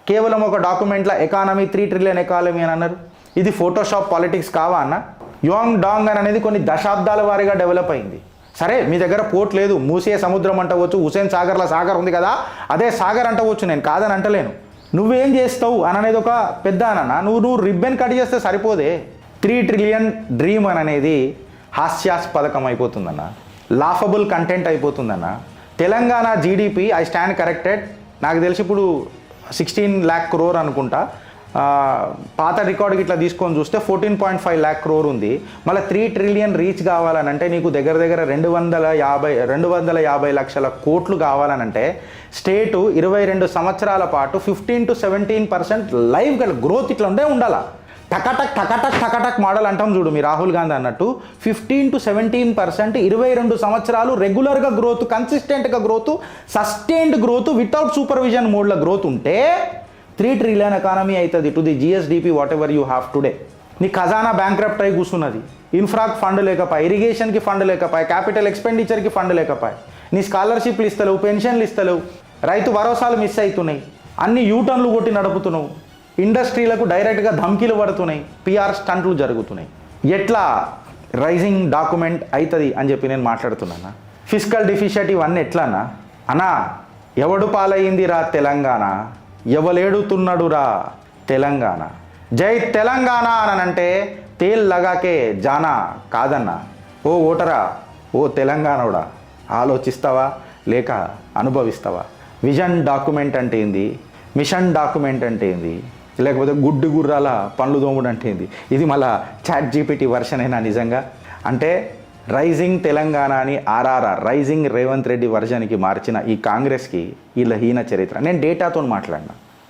కేవలం ఒక డాక్యుమెంట్లో economy 3 trillion economy అని అన్నారు. ఇది ఫోటోషాప్ పాలిటిక్స్ కావా అన్న? యోంగ్ డాంగ్ అని అనేది కొన్ని దశాబ్దాల వారీగా డెవలప్ అయింది. సరే మీ దగ్గర పోర్ట్ లేదు, మూసే సముద్రం అంటవచ్చు, హుసేన్ సాగర్లో సాగర్ ఉంది కదా అదే సాగర్ అంటవచ్చు, నేను కాదని అంటలేను. నువ్వేం చేస్తావు అని అనేది ఒక పెద్ద అన్న. నువ్వు రిబ్బన్ కట్ చేస్తే సరిపోదే. 3 ట్రిలియన్ డ్రీమ్ అని అనేది హాస్యాస్పదకం అయిపోతుందన్న, లాఫబుల్ కంటెంట్ అయిపోతుందన్న. Telangana GDP I stand corrected, నాకు తెలిసి ఇప్పుడు 16 lakh crore అనుకుంటా. పాత రికార్డుకి ఇట్లా తీసుకొని చూస్తే 14.5 lakh crore ఉంది. మళ్ళీ 3 ట్రిలియన్ రీచ్ కావాలనంటే నీకు దగ్గర 250 లక్షల కోట్లు కావాలనంటే స్టేటు 22 సంవత్సరాల పాటు 15 to 17% లైవ్ గ్రోత్ ఇట్లా ఉండాలా. టకటక్ మోడల్ అంటాం చూడు మీ రాహుల్ గాంధీ అన్నట్టు 15 to 17% 22 సంవత్సరాలు రెగ్యులర్గా గ్రోత్, కన్సిస్టెంట్గా growth, sustained growth without supervision మోడ్లో గ్రోత్ ఉంటే 3 ట్రిలియన్ ఎకానమీ అవుతుంది. To the GSDP what ever you have today. నీ ఖజానా బ్యాంక్రప్ట్ అయి కూర్చున్నది, ఇన్ఫ్రాకి ఫండ్ లేకపోయి, ఇరిగేషన్కి ఫండ్ లేకపోయి, క్యాపిటల్ ఎక్స్పెండిచర్కి ఫండ్ లేకపోయి, నీ స్కాలర్షిప్లు ఇస్తలేవు, పెన్షన్లు ఇస్తలేవు, రైతు భరోసాలు మిస్ అవుతున్నాయి, అన్ని యూటర్న్లు కొట్టి నడుపుతున్నావు, ఇండస్ట్రీలకు డైరెక్ట్గా ధమ్కీలు పడుతున్నాయి, పిఆర్ స్టంట్లు జరుగుతున్నాయి. ఎట్లా రైజింగ్ డాక్యుమెంట్ అవుతుంది అని చెప్పి నేను మాట్లాడుతున్నాను. ఫిజికల్ డిఫిషియట్ ఇవన్నీ ఎట్లానా అన్నా? ఎవడు పాలయ్యిందిరా తెలంగాణ, ఎవలేడుతున్నాడురా తెలంగాణ. జై తెలంగాణ అనంటే తేల్ లగాకే జానా కాదన్నా. ఓ ఓటరా, ఓ తెలంగాణోడా, ఆలోచిస్తావా లేక అనుభవిస్తావా? విజన్ డాక్యుమెంట్ అంటే ఏంది, మిషన్ డాక్యుమెంట్ అంటే ఏంది, లేకపోతే గుడ్డు గుర్రాల పనులు దోముడు అంటే ఏంది? ఇది మళ్ళా చాట్ జీపీటీ వర్షన్ అయినా నిజంగా అంటే రైజింగ్ తెలంగాణ అని ఆర్ఆర్ఆర్ రైజింగ్ రేవంత్ రెడ్డి వర్షన్కి మార్చిన ఈ కాంగ్రెస్కి వీళ్ళ హీన చరిత్ర. నేను డేటాతో మాట్లాడినా.